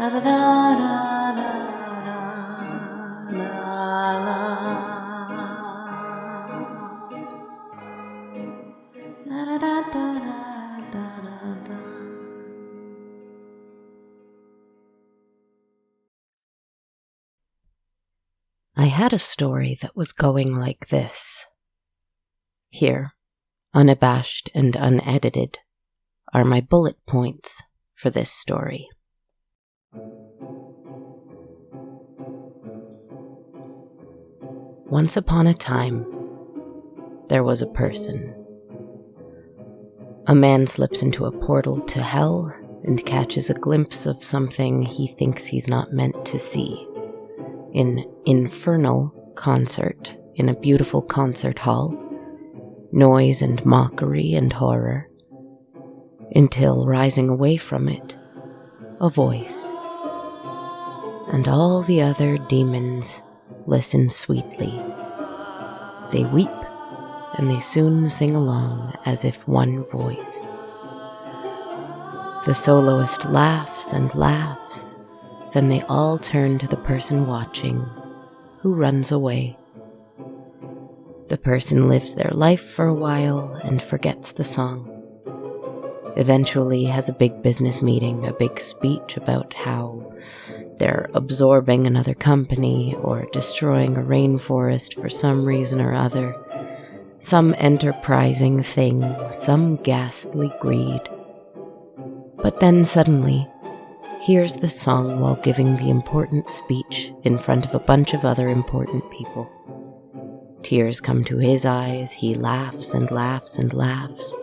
I had a story that was going like this. Here, unabashed and unedited, are my bullet points for this story. Once upon a time, there was a person. A man slips into a portal to hell and catches a glimpse of something he thinks he's not meant to see. An infernal concert in a beautiful concert hall, noise and mockery and horror, until rising away from it, a voice. And all the other demons listen sweetly. They weep, and they soon sing along as if one voice. The soloist laughs and laughs, then they all turn to the person watching, who runs away. The person lives their life for a while and forgets the song. Eventually has a big business meeting, a big speech about how they're absorbing another company or destroying a rainforest for some reason or other. Some enterprising thing, some ghastly greed. But then suddenly, hears the song while giving the important speech in front of a bunch of other important people. Tears come to his eyes, he laughs and laughs and laughs.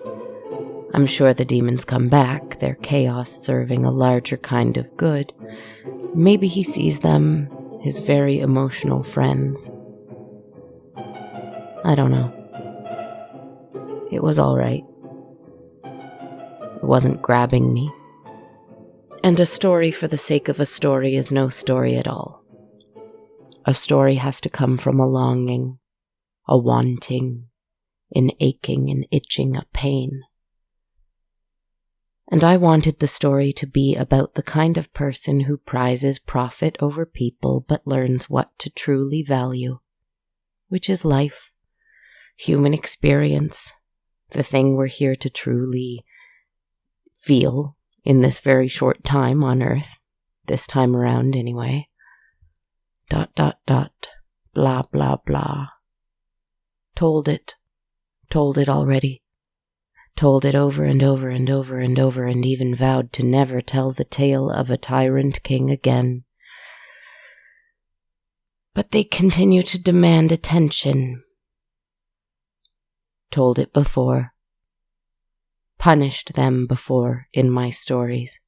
I'm sure the demons come back, their chaos serving a larger kind of good. Maybe he sees them, his very emotional friends. I don't know. It was all right. It wasn't grabbing me. And a story for the sake of a story is no story at all. A story has to come from a longing, a wanting, an aching, an itching, a pain. And I wanted the story to be about the kind of person who prizes profit over people but learns what to truly value, which is life, human experience, the thing we're here to truly feel in this very short time on Earth, this time around anyway. ... blah, blah, blah. Told it already. Told it over and over and over and over, and even vowed to never tell the tale of a tyrant king again. But they continue to demand attention. Told it before. Punished them before in my stories.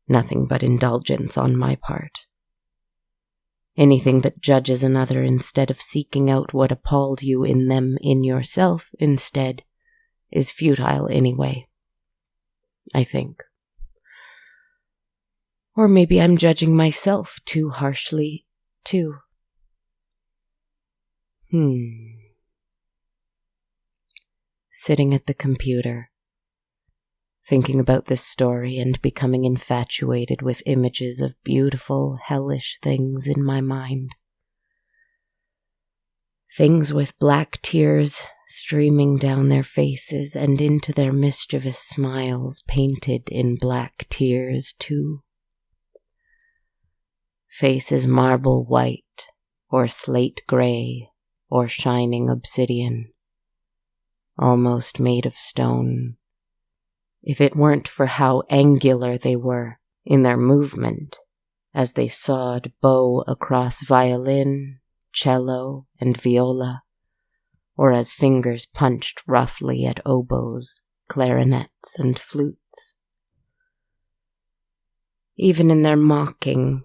Nothing but indulgence on my part. Anything that judges another instead of seeking out what appalled you in them in yourself instead is futile anyway, I think. Or maybe I'm judging myself too harshly, too. Sitting at the computer, thinking about this story and becoming infatuated with images of beautiful, hellish things in my mind. Things with black tears streaming down their faces and into their mischievous smiles painted in black tears too. Faces marble white, or slate gray, or shining obsidian. Almost made of stone, if it weren't for how angular they were in their movement as they sawed bow across violin, cello, and viola, or as fingers punched roughly at oboes, clarinets, and flutes. Even in their mocking,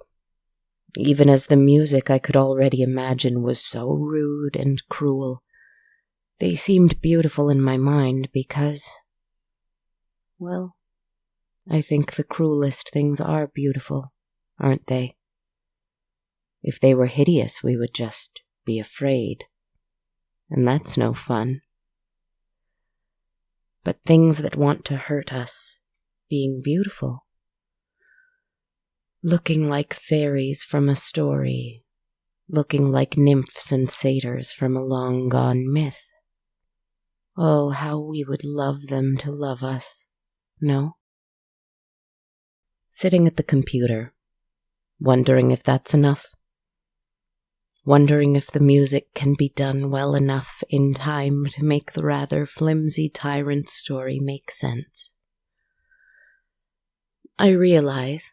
even as the music I could already imagine was so rude and cruel, they seemed beautiful in my mind because, well, I think the cruelest things are beautiful, aren't they? If they were hideous, we would just be afraid, and that's no fun. But things that want to hurt us being beautiful, looking like fairies from a story, looking like nymphs and satyrs from a long-gone myth. Oh, how we would love them to love us, no? Sitting at the computer, wondering if that's enough. Wondering if the music can be done well enough in time to make the rather flimsy tyrant story make sense. I realize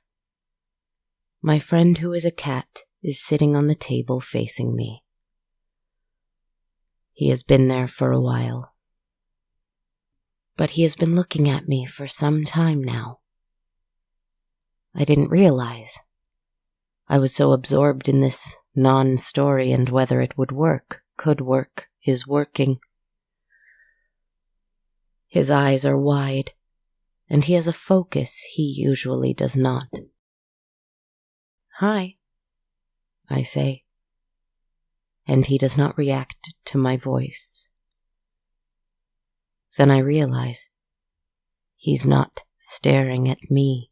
my friend who is a cat is sitting on the table facing me. He has been there for a while, but he has been looking at me for some time now. I didn't realize. I was so absorbed in this non-story and whether it would work, could work, is working. His eyes are wide, and he has a focus he usually does not. "Hi," I say, and he does not react to my voice. Then I realize he's not staring at me.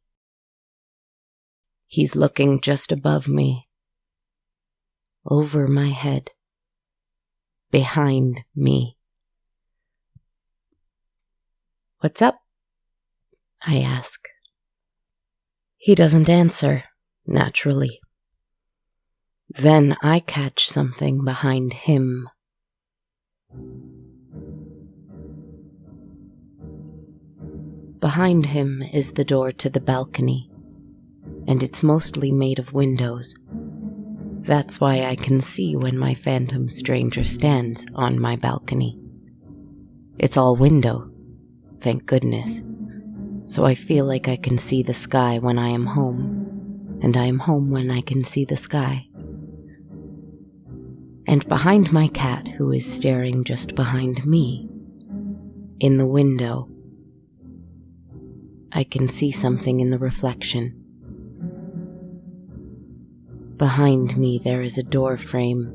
He's looking just above me, over my head, behind me. "What's up?" I ask. He doesn't answer, naturally. Then I catch something behind him. Behind him is the door to the balcony, and it's mostly made of windows. That's why I can see when my phantom stranger stands on my balcony. It's all window, thank goodness, so I feel like I can see the sky when I am home, and I am home when I can see the sky. And behind my cat, who is staring just behind me, in the window, I can see something in the reflection. Behind me there is a door frame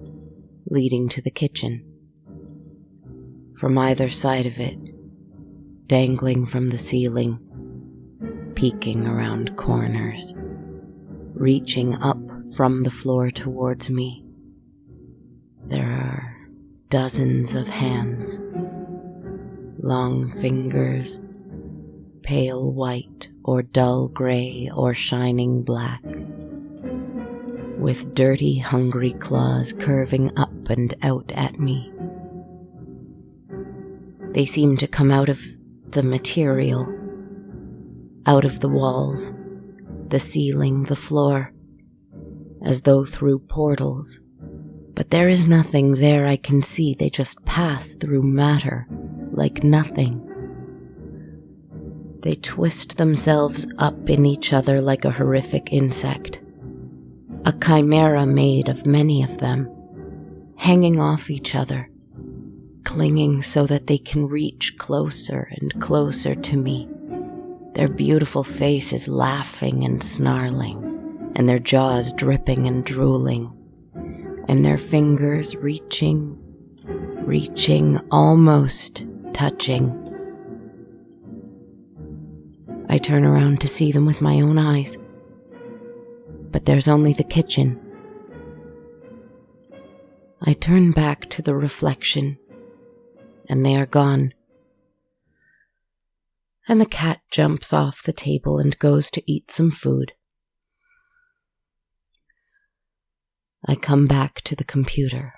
leading to the kitchen. From either side of it, dangling from the ceiling, peeking around corners, reaching up from the floor towards me, there are dozens of hands, long fingers, pale white or dull gray or shining black, with dirty, hungry claws curving up and out at me. They seem to come out of the material, out of the walls, the ceiling, the floor, as though through portals. But there is nothing there I can see, they just pass through matter, like nothing. They twist themselves up in each other like a horrific insect. A chimera made of many of them, hanging off each other, clinging so that they can reach closer and closer to me. Their beautiful faces laughing and snarling, and their jaws dripping and drooling, and their fingers reaching, almost touching. I turn around to see them with my own eyes, but there's only the kitchen. I turn back to the reflection, and they are gone. And the cat jumps off the table and goes to eat some food. I come back to the computer.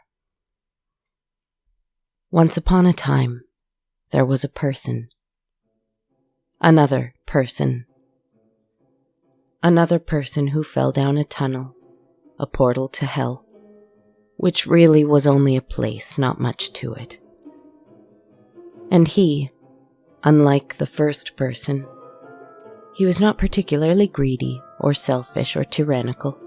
Once upon a time, there was a person. Another person. Another person who fell down a tunnel, a portal to hell, which really was only a place, not much to it. And he, unlike the first person, he was not particularly greedy or selfish or tyrannical.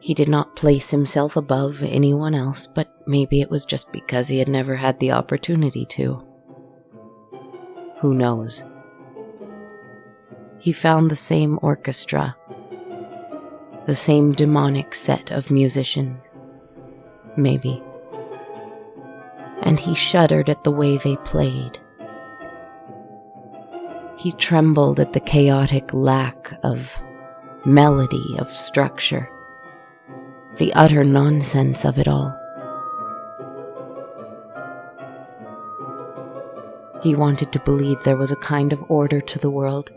He did not place himself above anyone else, but maybe it was just because he had never had the opportunity to. Who knows? He found the same orchestra, the same demonic set of musicians, maybe. And he shuddered at the way they played. He trembled at the chaotic lack of melody of structure, the utter nonsense of it all. He wanted to believe there was a kind of order to the world,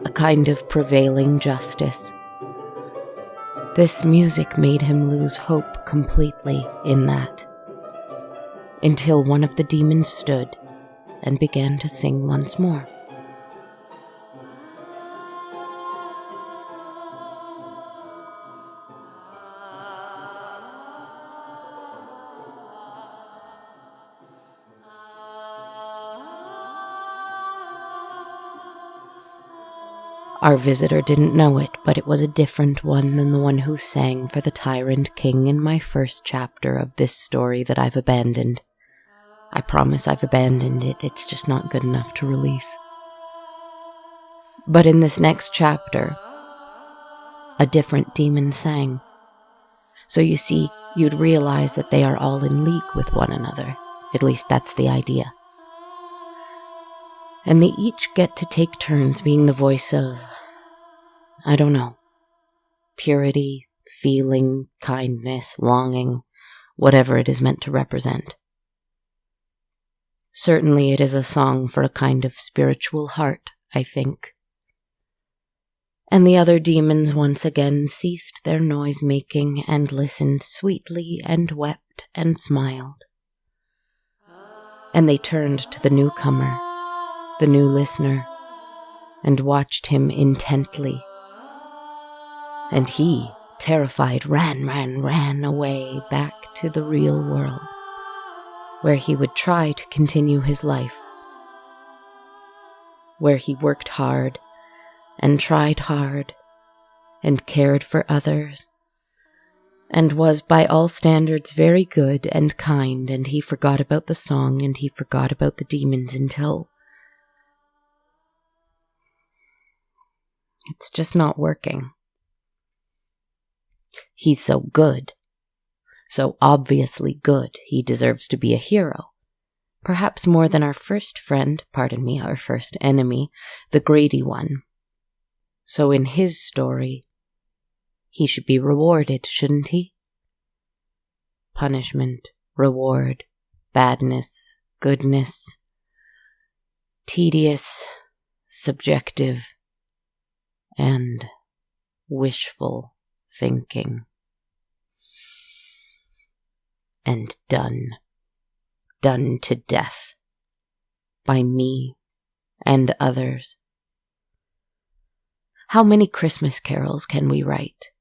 a kind of prevailing justice. This music made him lose hope completely in that, until one of the demons stood and began to sing once more. Our visitor didn't know it, but it was a different one than the one who sang for the tyrant king in my first chapter of this story that I've abandoned. I promise I've abandoned it, it's just not good enough to release. But in this next chapter, a different demon sang. So you see, you'd realize that they are all in league with one another. At least that's the idea. And they each get to take turns being the voice of, I don't know, purity, feeling, kindness, longing, whatever it is meant to represent. Certainly it is a song for a kind of spiritual heart, I think. And the other demons once again ceased their noise-making and listened sweetly and wept and smiled. And they turned to the newcomer, the new listener, and watched him intently. And he, terrified, ran away back to the real world, where he would try to continue his life, where he worked hard and tried hard and cared for others and was by all standards very good and kind, and he forgot about the song and he forgot about the demons until it's just not working. He's so good, so obviously good, he deserves to be a hero. Perhaps more than our first friend, our first enemy, the greedy one. So in his story, he should be rewarded, shouldn't he? Punishment, reward, badness, goodness, tedious, subjective, and wishful thinking. And done to death by me and others. How many Christmas carols can we write?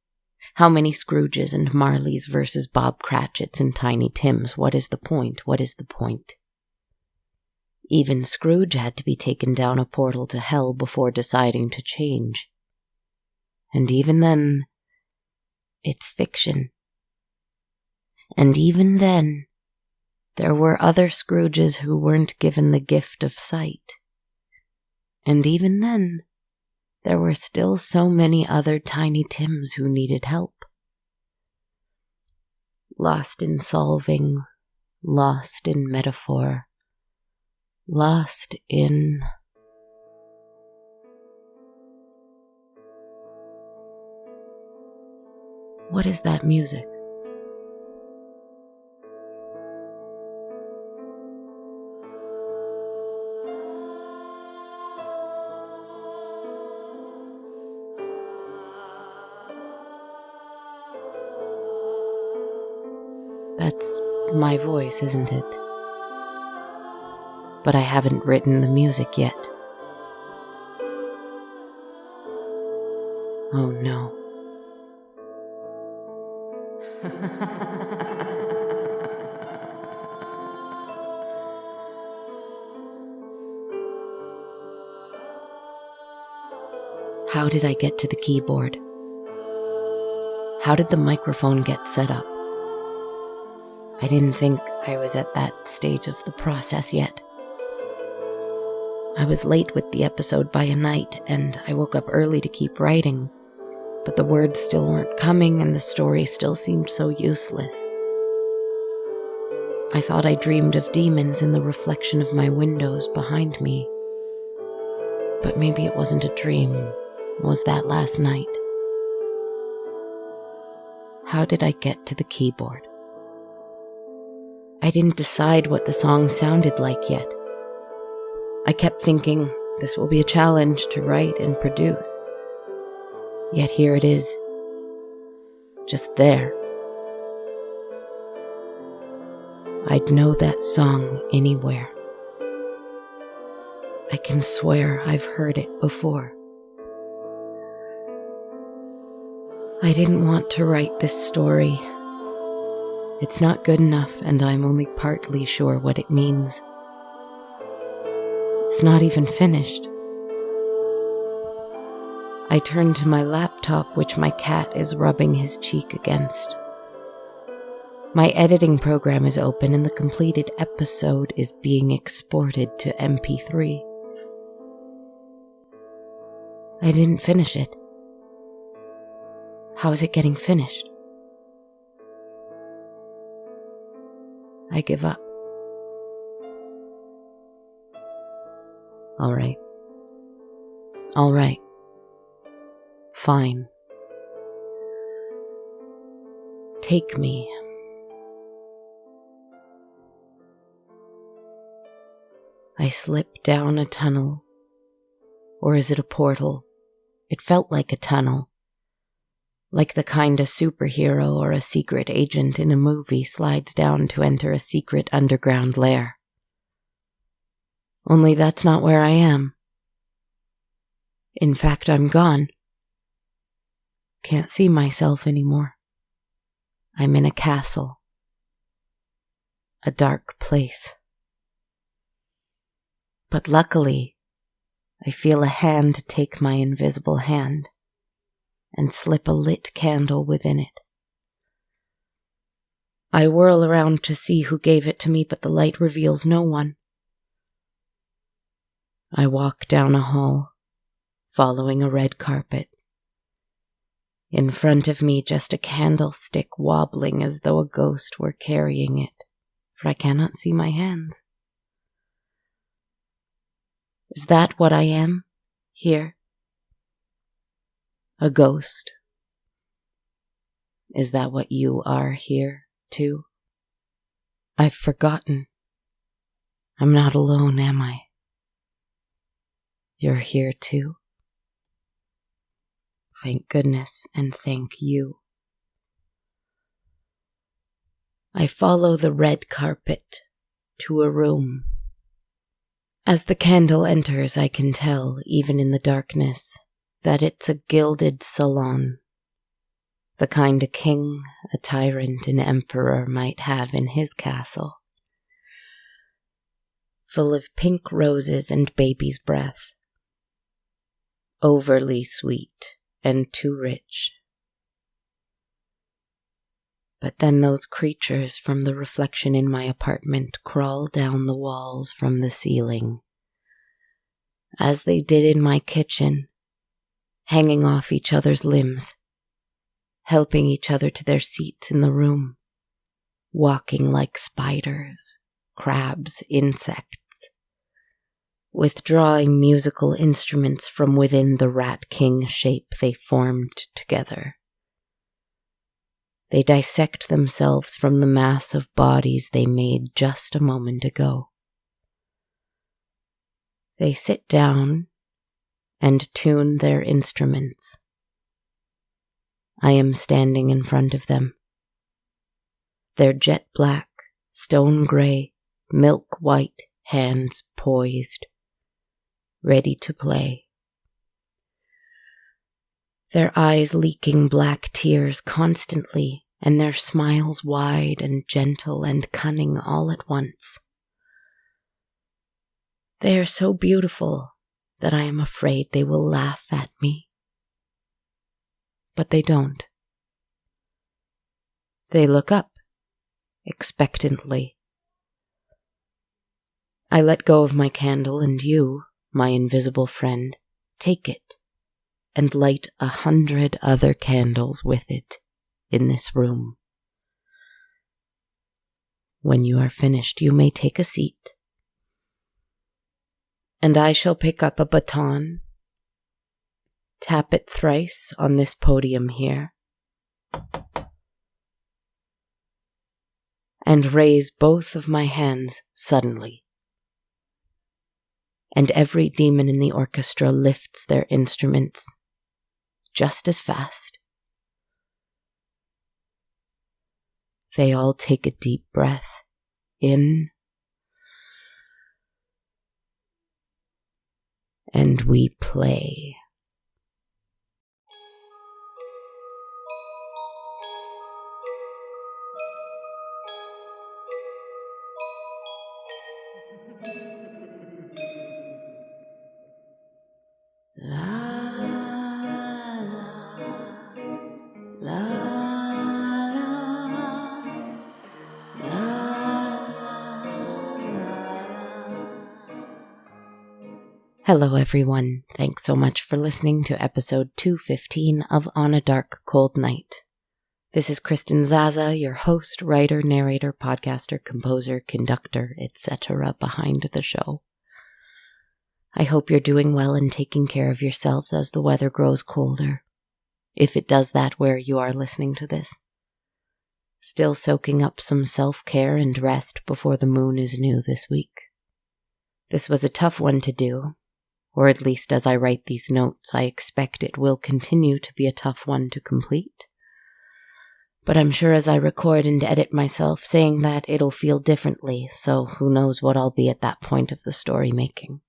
How many Scrooges and Marleys versus Bob Cratchits and Tiny Tims? What is the point? What is the point? Even Scrooge had to be taken down a portal to hell before deciding to change. And even then, it's fiction. And even then, there were other Scrooges who weren't given the gift of sight. And even then, there were still so many other Tiny Tims who needed help. Lost in solving, lost in metaphor, lost in... What is that music? That's my voice, isn't it? But I haven't written the music yet. Oh no. How did I get to the keyboard? How did the microphone get set up? I didn't think I was at that stage of the process yet. I was late with the episode by a night, and I woke up early to keep writing, but the words still weren't coming and the story still seemed so useless. I thought I dreamed of demons in the reflection of my windows behind me. But maybe it wasn't a dream. Was that last night? how did I get to the keyboard? I didn't decide what the song sounded like yet. I kept thinking, this will be a challenge to write and produce. Yet here it is, just there. I'd know that song anywhere. I can swear I've heard it before. I didn't want to write this story. It's not good enough, and I'm only partly sure what it means. It's not even finished. I turn to my laptop, which my cat is rubbing his cheek against. My editing program is open, and the completed episode is being exported to MP3. I didn't finish it. How is it getting finished? I give up. All right. Fine. Take me. I slip down a tunnel. Or is it a portal? It felt like a tunnel. Like the kind a superhero or a secret agent in a movie slides down to enter a secret underground lair. Only that's not where I am. In fact, I'm gone. Can't see myself anymore. I'm in a castle. A dark place. But luckily, I feel a hand take my invisible hand and slip a lit candle within it. I whirl around to see who gave it to me, but the light reveals no one. I walk down a hall, following a red carpet. In front of me, just a candlestick wobbling as though a ghost were carrying it, for I cannot see my hands. Is that what I am, here? A ghost? Is that what you are here, too? I've forgotten. I'm not alone, am I? You're here, too? Thank goodness, and thank you. I follow the red carpet to a room. As the candle enters, I can tell, even in the darkness, that it's a gilded salon, the kind a king, a tyrant, an emperor might have in his castle, full of pink roses and baby's breath, overly sweet and too rich. But then those creatures from the reflection in my apartment crawl down the walls from the ceiling, as they did in my kitchen, hanging off each other's limbs, helping each other to their seats in the room, walking like spiders, crabs, insects, withdrawing musical instruments from within the rat king shape they formed together. They dissect themselves from the mass of bodies they made just a moment ago. They sit down and tune their instruments. I am standing in front of them. Their jet black, stone gray, milk white hands poised, ready to play. Their eyes leaking black tears constantly, and their smiles wide and gentle and cunning all at once. They are so beautiful that I am afraid they will laugh at me. But they don't. They look up, expectantly. I let go of my candle, and you, my invisible friend, take it and light 100 other candles with it in this room. When you are finished, you may take a seat, and I shall pick up a baton, tap it thrice on this podium here, and raise both of my hands suddenly. And every demon in the orchestra lifts their instruments just as fast. They all take a deep breath in, and we play. La la la Hello everyone, thanks so much for listening to episode 215 of On a Dark, Cold Night. This is Kristen Zaza, your host, writer, narrator, podcaster, composer, conductor, etc. behind the show. I hope you're doing well and taking care of yourselves as the weather grows colder, if it does that where you are listening to this. Still soaking up some self-care and rest before the moon is new this week. This was a tough one to do, or at least as I write these notes, I expect it will continue to be a tough one to complete. But I'm sure as I record and edit myself saying that it'll feel differently, so who knows what I'll be at that point of the story making.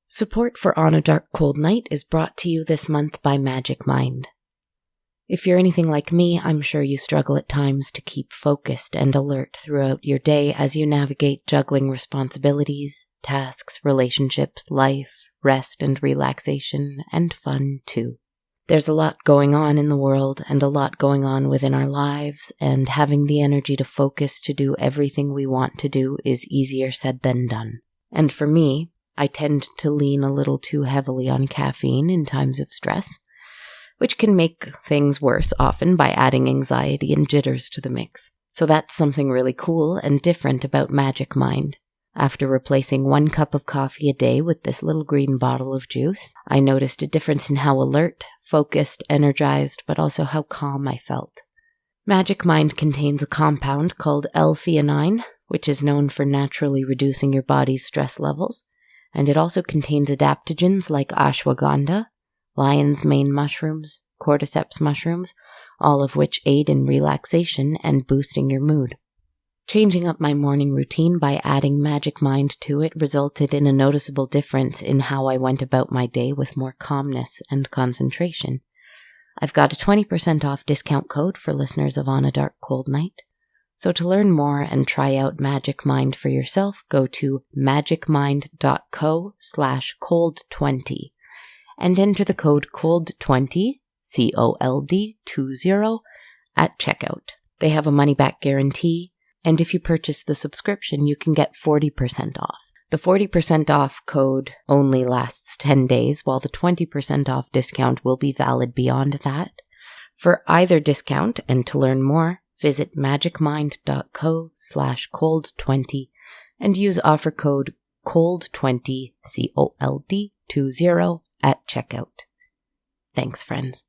Support for On a Dark Cold Night is brought to you this month by Magic Mind. If you're anything like me, I'm sure you struggle at times to keep focused and alert throughout your day as you navigate juggling responsibilities, tasks, relationships, life, rest and relaxation, and fun too. There's a lot going on in the world and a lot going on within our lives, and having the energy to focus to do everything we want to do is easier said than done. And for me, I tend to lean a little too heavily on caffeine in times of stress, which can make things worse often by adding anxiety and jitters to the mix. So that's something really cool and different about Magic Mind. After replacing 1 cup of coffee a day with this little green bottle of juice, I noticed a difference in how alert, focused, energized, but also how calm I felt. Magic Mind contains a compound called L-theanine, which is known for naturally reducing your body's stress levels, and it also contains adaptogens like ashwagandha, lion's mane mushrooms, cordyceps mushrooms, all of which aid in relaxation and boosting your mood. Changing up my morning routine by adding Magic Mind to it resulted in a noticeable difference in how I went about my day with more calmness and concentration. I've got a 20% off discount code for listeners of On a Dark Cold Night. So to learn more and try out Magic Mind for yourself, go to magicmind.co/cold20 and enter the code COLD20, COLD20, at checkout. They have a money-back guarantee, and if you purchase the subscription, you can get 40% off. The 40% off code only lasts 10 days, while the 20% off discount will be valid beyond that. For either discount, and to learn more, visit magicmind.co/cold20 and use offer code COLD20, COLD20, at checkout. Thanks, friends.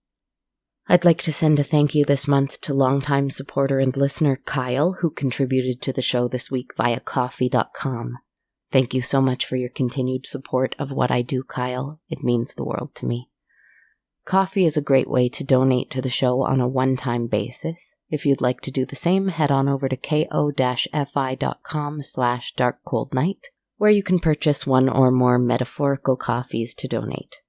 I'd like to send a thank you this month to longtime supporter and listener Kyle, who contributed to the show this week via Ko-fi.com. Thank you so much for your continued support of what I do, Kyle. It means the world to me. Ko-fi is a great way to donate to the show on a one-time basis. If you'd like to do the same, head on over to ko-fi.com/darkcoldnight, where you can purchase 1 or more metaphorical coffees to donate.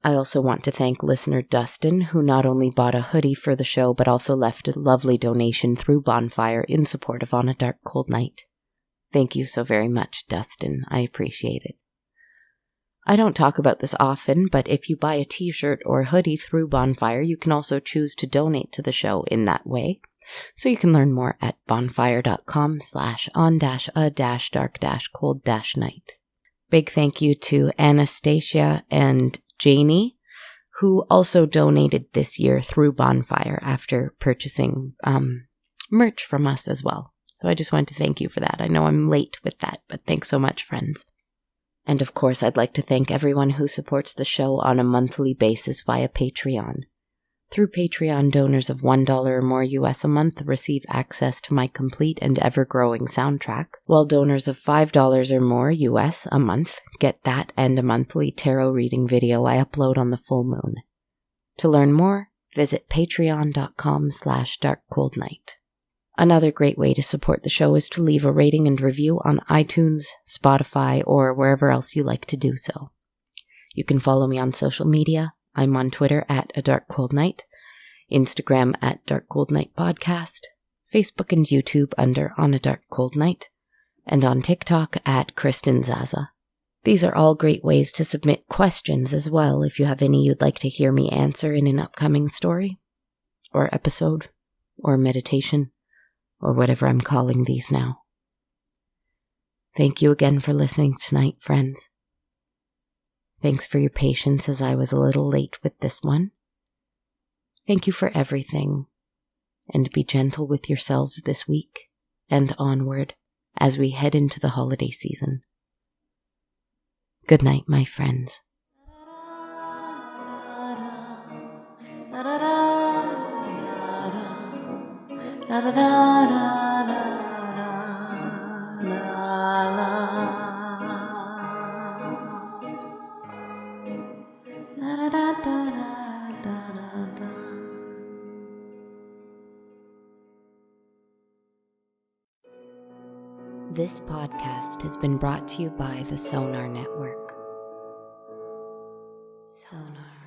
I also want to thank listener Dustin, who not only bought a hoodie for the show, but also left a lovely donation through Bonfire in support of On a Dark Cold Night. Thank you so very much, Dustin. I appreciate it. I don't talk about this often, but if you buy a t-shirt or hoodie through Bonfire, you can also choose to donate to the show in that way. So you can learn more at bonfire.com/on-a-dark-cold-night. Big thank you to Anastasia and Janie, who also donated this year through Bonfire after purchasing merch from us as well. So I just wanted to thank you for that. I know I'm late with that, but thanks so much, friends. And of course, I'd like to thank everyone who supports the show on a monthly basis via Patreon. Through Patreon, donors of $1 or more US a month receive access to my complete and ever-growing soundtrack, while donors of $5 or more US a month get that and a monthly tarot reading video I upload on the full moon. To learn more, visit patreon.com/darkcoldnight. Another great way to support the show is to leave a rating and review on iTunes, Spotify, or wherever else you like to do so. You can follow me on social media. I'm on Twitter at A Dark Cold Night, Instagram at Dark Cold Night Podcast, Facebook and YouTube under On a Dark Cold Night, and on TikTok at Kristen Zaza. These are all great ways to submit questions as well if you have any you'd like to hear me answer in an upcoming story, or episode, or meditation, or whatever I'm calling these now. Thank you again for listening tonight, friends. Thanks for your patience as I was a little late with this one. Thank you for everything, and be gentle with yourselves this week and onward as we head into the holiday season. Good night, my friends. This podcast has been brought to you by the Sonar Network. Sonar.